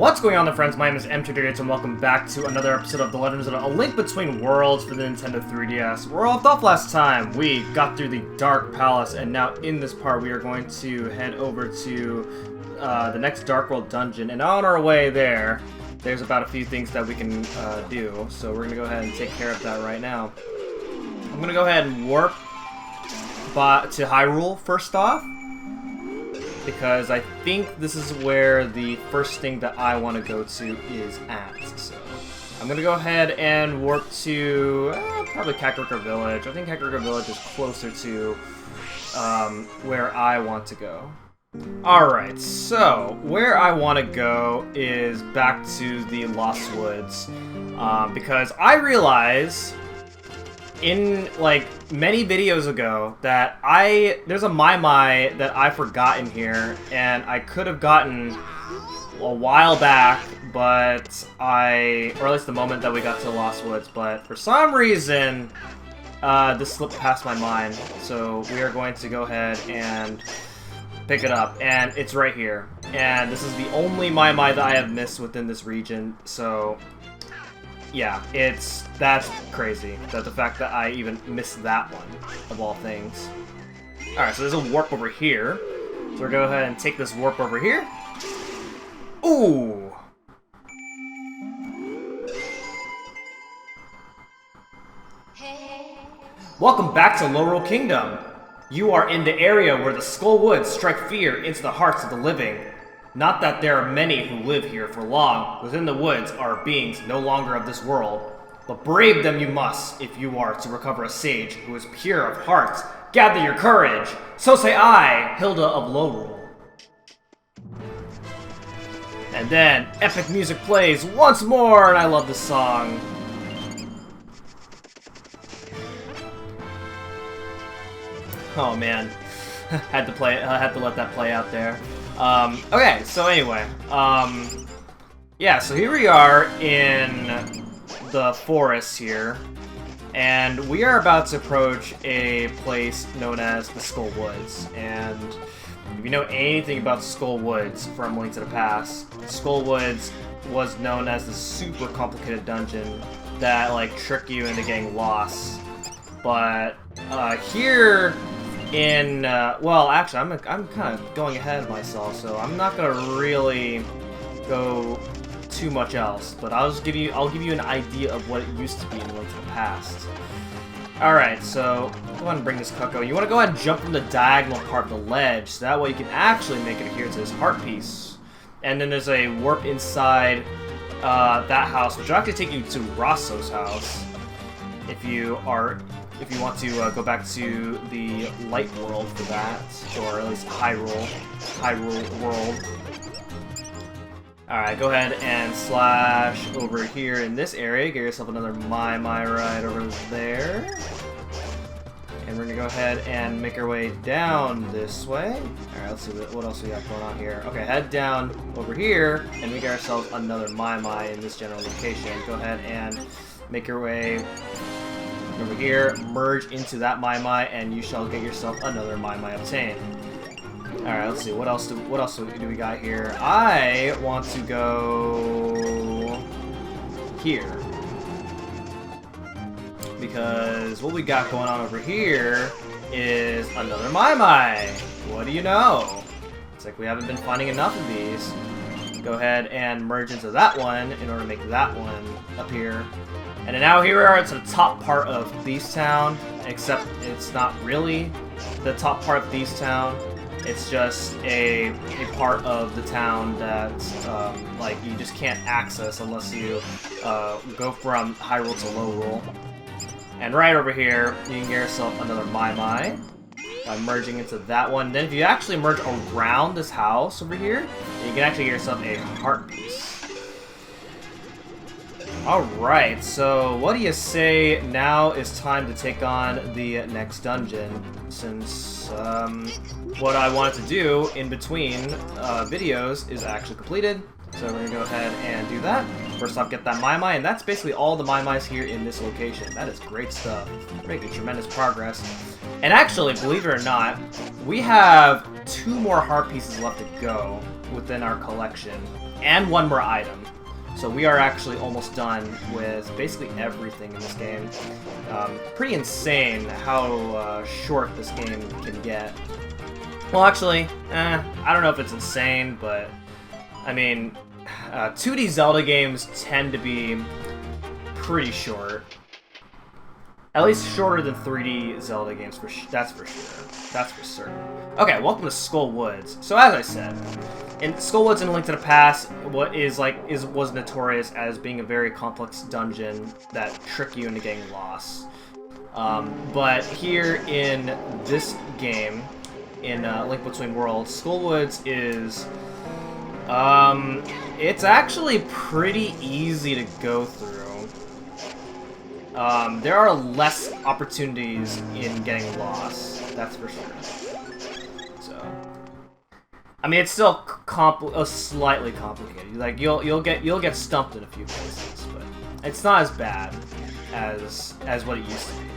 What's going on there, friends? My name is M2Digits and welcome back to another episode of The Legend of Zelda, A Link Between Worlds for the Nintendo 3DS. We're all off last time. We got through the Dark Palace, and now in this part we are going to head over to the next Dark World dungeon. And on our way there, there's about a few things that we can do. So we're going to go ahead and take care of that right now. I'm going to go ahead and warp to Hyrule first off, because I think this is where the first thing that I want to go to is at. So I'm going to go ahead and warp to probably Kakariko Village. I think Kakariko Village is closer to where I want to go. Alright, so where I want to go is back to the Lost Woods, because I realize in like many videos ago that there's a Mai that I forgot in here, and I could have gotten a while back, but or at least the moment that we got to the Lost Woods, but for some reason this slipped past my mind. So we are going to go ahead and pick it up, and it's right here. And this is the only Mai that I have missed within this region, so yeah, that's crazy, that the fact that I even missed that one, of all things. Alright, so there's a warp over here. So we'll go ahead and take this warp over here. Ooh! Welcome back to Lorule Kingdom. You are in the area where the Skull Woods strike fear into the hearts of the living. Not that there are many who live here for long. Within the woods are beings no longer of this world. But brave them you must, if you are to recover a sage who is pure of heart. Gather your courage. So say I, Hilda of Lorule. And then epic music plays once more, and I love this song. Oh man, had to let that play out there. Okay, so anyway, yeah, so here we are in the forest here, and we are about to approach a place known as the Skull Woods. And if you know anything about Skull Woods from Link to the Past, Skull Woods was known as the super complicated dungeon that like trick you into getting lost. But here well, actually, I'm kind of going ahead of myself, so I'm not gonna really go too much else. But I'll give you an idea of what it used to be in Link to the Past. All right, so go ahead and bring this Cucco. You want to go ahead and jump from the diagonal part of the ledge, so that way you can actually make it adhere to this heart piece. And then there's a warp inside that house, which will actually take you to Rosso's house if you want to go back to the Light World for that, or at least Hyrule World. Alright, go ahead and slash over here in this area, get yourself another Mai right over there. And we're gonna go ahead and make our way down this way. Alright, let's see what else we got going on here. Okay, head down over here, and we get ourselves another Mai in this general location. Go ahead and make your way over here, merge into that Mai, and you shall get yourself another Mai obtained. Alright, let's see, what else do we got here? I want to go here, because what we got going on over here is another Mai. What do you know? It's like we haven't been finding enough of these. Go ahead and merge into that one in order to make that one appear. And then now here we are at the top part of Beast Town, except it's not really the top part of Beast Town. It's just a part of the town that like you just can't access unless you go from Hyrule to Lorule. And right over here, you can get yourself another Mai by merging into that one. Then if you actually merge around this house over here, you can actually get yourself a heart piece. Alright, so what do you say now is time to take on the next dungeon, since what I wanted to do in between videos is actually completed. So we're going to go ahead and do that. First off, get that Mai, and that's basically all the Mai here in this location. That is great stuff. We're making tremendous progress. And actually, believe it or not, we have 2 more heart pieces left to go within our collection. and one more item. So we are actually almost done with basically everything in this game. Pretty insane how short this game can get. Well, actually, I don't know if it's insane, but I mean, 2D Zelda games tend to be pretty short. At least shorter than 3D Zelda games, that's for sure. That's for certain. Okay, welcome to Skull Woods. So as I said, in Skull Woods in A Link to the Past, was notorious as being a very complex dungeon that trick you into getting lost. But here in this game, in Link Between Worlds, Skull Woods is it's actually pretty easy to go through. There are less opportunities in getting lost, that's for sure. So, I mean, it's still slightly complicated. Like you'll get stumped in a few places, but it's not as bad as what it used to be.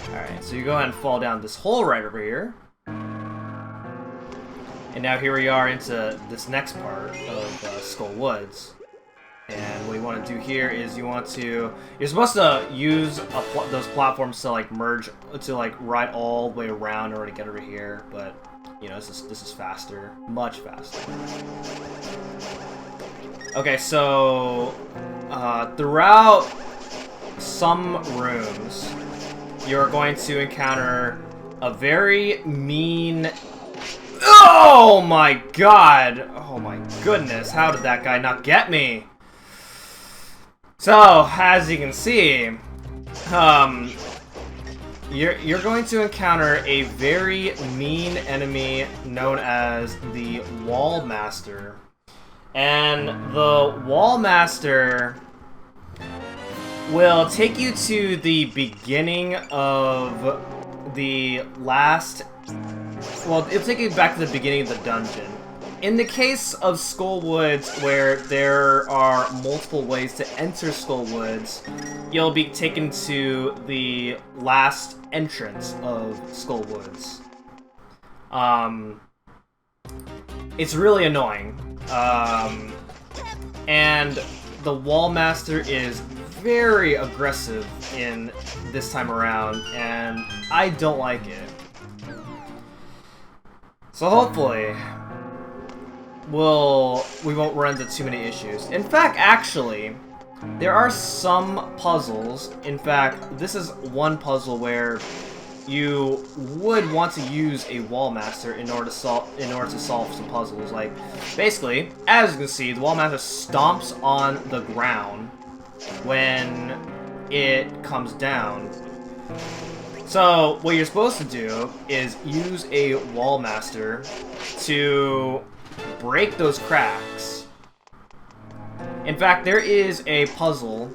All right, so you go ahead and fall down this hole right over here. And now here we are into this next part of Skull Woods. And what you want to do here is you're supposed to use those platforms to like merge, to like ride all the way around in order to get over here. But you know, this is faster, much faster. Okay, so throughout some rooms, you're going to encounter a very mean. Oh my god! Oh my goodness! How did that guy not get me? So, as you can see, you're going to encounter a very mean enemy known as the Wall Master. And the Wall Master will take you to the beginning of the last... Well, it'll take you back to the beginning of the dungeon. In the case of Skull Woods, where there are multiple ways to enter Skull Woods, you'll be taken to the last entrance of Skull Woods. It's really annoying. And the Wall Master is very aggressive in this time around, and I don't like it. So hopefully we won't run into too many issues. In fact, actually, there are some puzzles. In fact, this is one puzzle where you would want to use a Wall Master in order to solve some puzzles. Like, basically, as you can see, the Wall Master stomps on the ground when it comes down. So, what you're supposed to do is use a Wall Master to break those cracks. In fact, there is a puzzle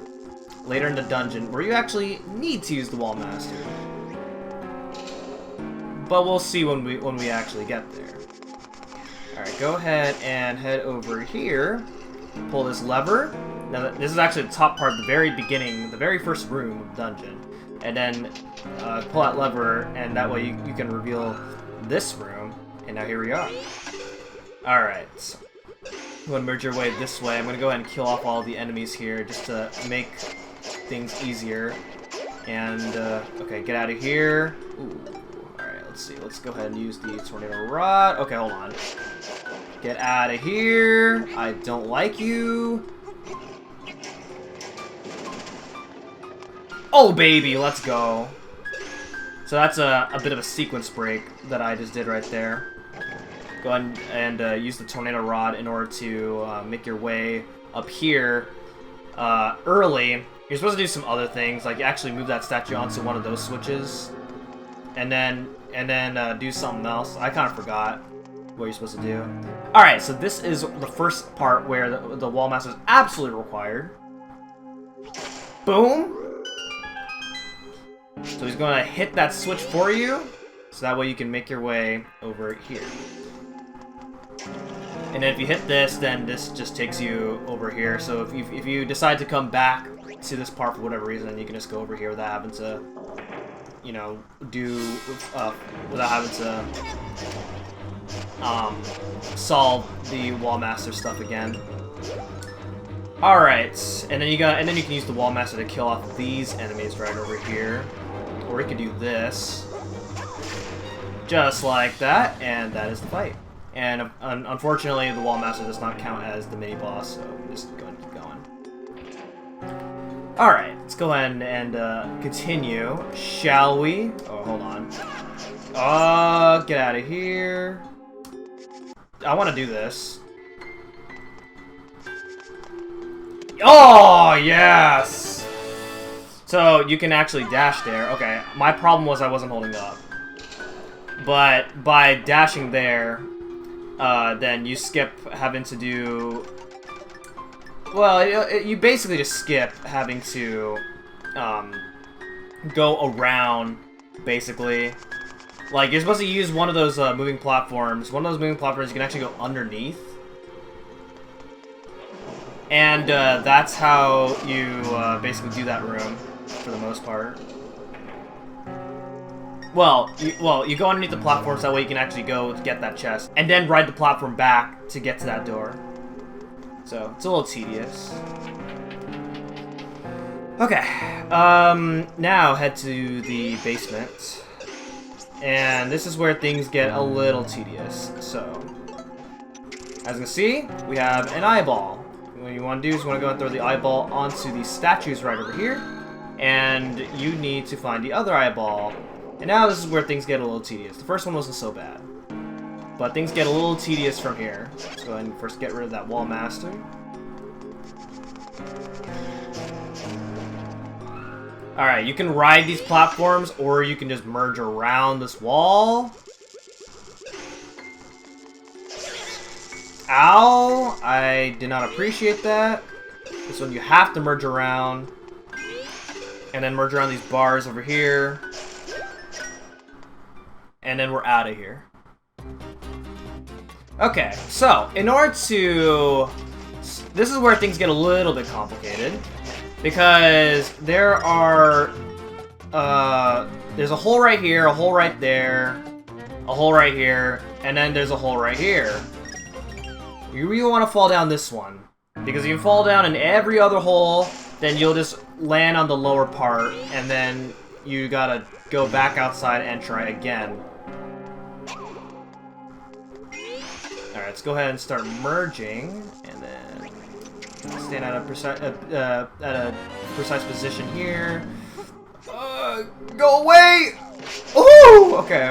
later in the dungeon where you actually need to use the Wall Master. But we'll see when we actually get there. Alright, go ahead and head over here. Pull this lever. Now, this is actually the top part, the very beginning, the very first room of the dungeon. And then pull that lever, and that way you can reveal this room. And now here we are. Alright, so you want to merge your way this way. I'm going to go ahead and kill off all the enemies here just to make things easier. And, okay, get out of here. Ooh, alright, let's see. Let's go ahead and use the Tornado Rod. Okay, hold on. Get out of here. I don't like you. Oh, baby, let's go. So that's a bit of a sequence break that I just did right there. Go ahead and use the Tornado Rod in order to make your way up here early. You're supposed to do some other things, like actually move that statue onto one of those switches, and then do something else. I kind of forgot what you're supposed to do. All right, so this is the first part where the Wall Master is absolutely required. Boom. So he's going to hit that switch for you, so that way you can make your way over here. And then if you hit this, then this just takes you over here. So if you decide to come back to this part for whatever reason, you can just go over here without having to, you know, without having to solve the Wall Master stuff again. Alright, and then you can use the Wall Master to kill off these enemies right over here. Or you could do this. Just like that, and that is the fight. And unfortunately, the Wall Master does not count as the mini-boss, so I'm just going to keep going. Alright, let's go ahead and continue, shall we? Oh, hold on. Get out of here. I want to do this. Oh, yes! So, you can actually dash there. Okay, my problem was I wasn't holding up. But by dashing there, then you skip having to do... Well, you basically just skip having to go around, basically. Like, you're supposed to use one of those moving platforms. One of those moving platforms you can actually go underneath. And that's how you basically do that room, for the most part. Well, you go underneath the platform so that way you can actually go to get that chest. And then ride the platform back to get to that door. So, it's a little tedious. Okay, now head to the basement. And this is where things get a little tedious. So, as you can see, we have an eyeball. What you want to do is you want to go and throw the eyeball onto the statues right over here. And you need to find the other eyeball. And now this is where things get a little tedious. The first one wasn't so bad. But things get a little tedious from here. Let's go ahead and first get rid of that Wall Master. Alright, you can ride these platforms, or you can just merge around this wall. Ow! I did not appreciate that. This one you have to merge around. And then merge around these bars over here. And then we're out of here. Okay, so, in order to... This is where things get a little bit complicated. Because there are... there's a hole right here, a hole right there, a hole right here, and then there's a hole right here. You really want to fall down this one. Because if you fall down in every other hole, then you'll just land on the lower part, and then you gotta go back outside and try again. Alright, let's go ahead and start merging, and then stand at a precise position here. Go away! Ooh! Okay.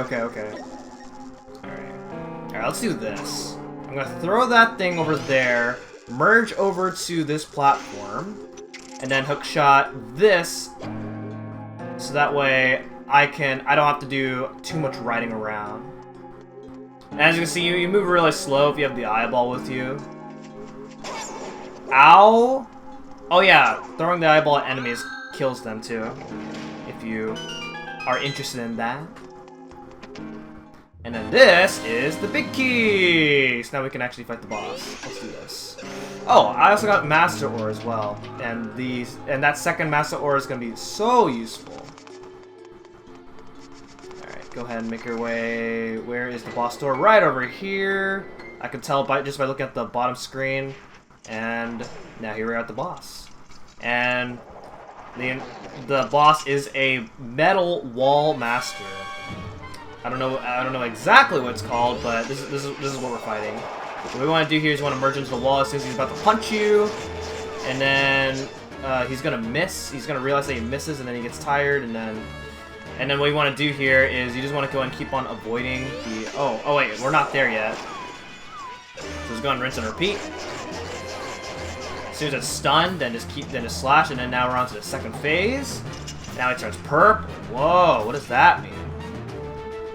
Alright, let's do this. I'm gonna throw that thing over there, merge over to this platform, and then hookshot this, so that way I don't have to do too much riding around. And as you can see, you move really slow if you have the eyeball with you. Ow! Oh yeah, throwing the eyeball at enemies kills them too, if you are interested in that. And then this is the big key! So now we can actually fight the boss. Let's do this. Oh, I also got Master Ore as well. And that second Master Ore is going to be so useful. Alright, go ahead and make your way. Where is the boss door? Right over here. I can tell just by looking at the bottom screen. And now here we are at the boss. And the boss is a metal wall master. I don't know exactly what it's called, but this is what we're fighting. What we want to do here is we want to merge into the wall as soon as he's about to punch you, and then he's gonna miss. He's gonna realize that he misses, and then he gets tired, and then what you want to do here is you just want to go and keep on avoiding the. Oh wait, we're not there yet. So just go and rinse and repeat. As soon as it's stunned, then just slash, and then now we're on to the second phase. Now it turns perp. Whoa, what does that mean?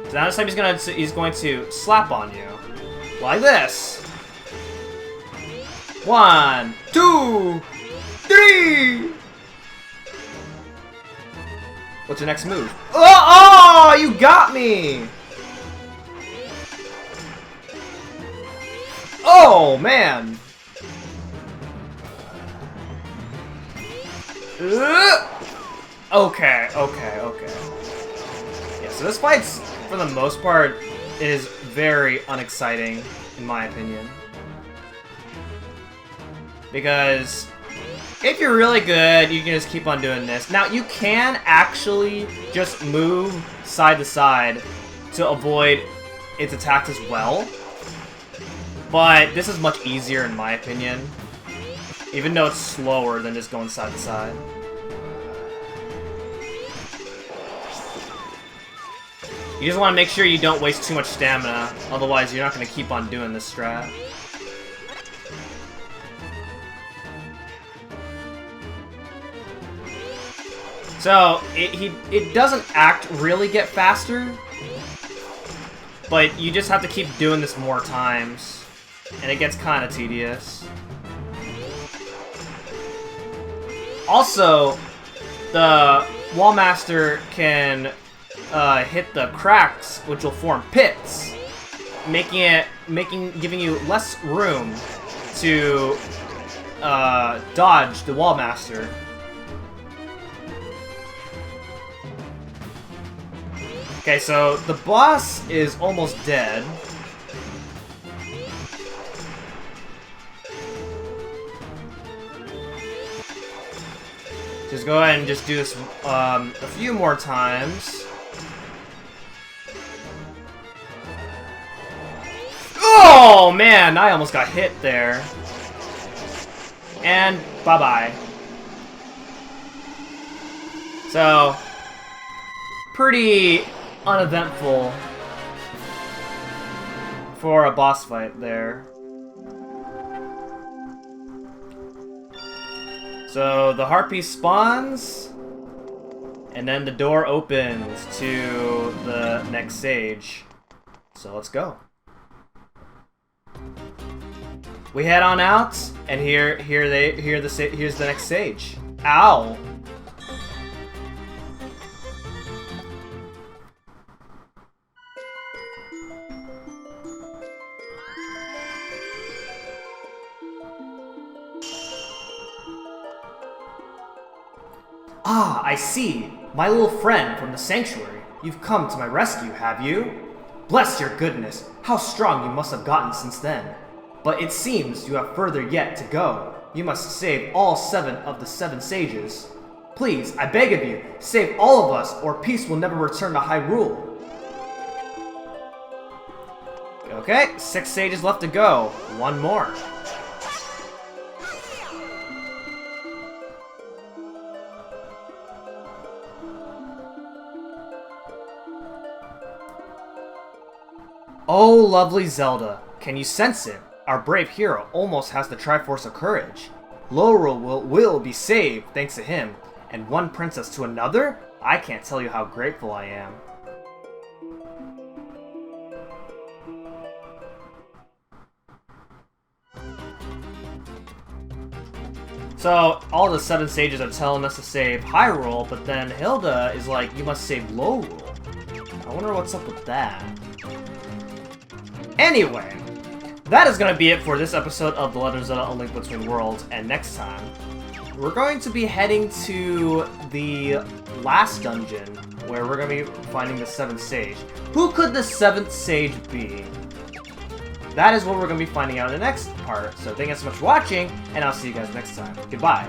So now this time he's going to slap on you. Like this. 1, 2, 3! What's your next move? Oh, you got me! Oh, man! Okay. Yeah, so this fight's, for the most part, is very unexciting, in my opinion. Because if you're really good, you can just keep on doing this. Now, you can actually just move side to side to avoid its attacks as well. But this is much easier, in my opinion. Even though it's slower than just going side to side. You just want to make sure you don't waste too much stamina, otherwise you're not going to keep on doing this strat. So, it doesn't act really get faster, but you just have to keep doing this more times, and it gets kind of tedious. Also, the Wallmaster can hit the cracks, which will form pits, giving you less room to dodge the Wallmaster. Okay, so the boss is almost dead. Just go ahead and just do this a few more times. Oh man, I almost got hit there. And bye-bye. So, pretty uneventful for a boss fight there. So the heart piece spawns, and then the door opens to the next stage. So let's go. We head on out, and here's the next stage. Ow! Ah, I see. My little friend from the sanctuary. You've come to my rescue, have you? Bless your goodness, how strong you must have gotten since then. But it seems you have further yet to go. You must save all 7 of the 7 sages. Please, I beg of you, save all of us, or peace will never return to Hyrule. Okay, 6 sages left to go. 1 more. Oh, lovely Zelda. Can you sense it? Our brave hero almost has the Triforce of Courage. Lorule will be saved thanks to him. And one princess to another? I can't tell you how grateful I am. So, all the 7 sages are telling us to save Hyrule, but then Hilda is like, you must save Lorule. I wonder what's up with that. Anyway, that is going to be it for this episode of The Legend of Zelda: A Link Between Worlds, and next time, we're going to be heading to the last dungeon, where we're going to be finding the 7th sage. Who could the 7th sage be? That is what we're going to be finding out in the next part, so thank you so much for watching, and I'll see you guys next time. Goodbye.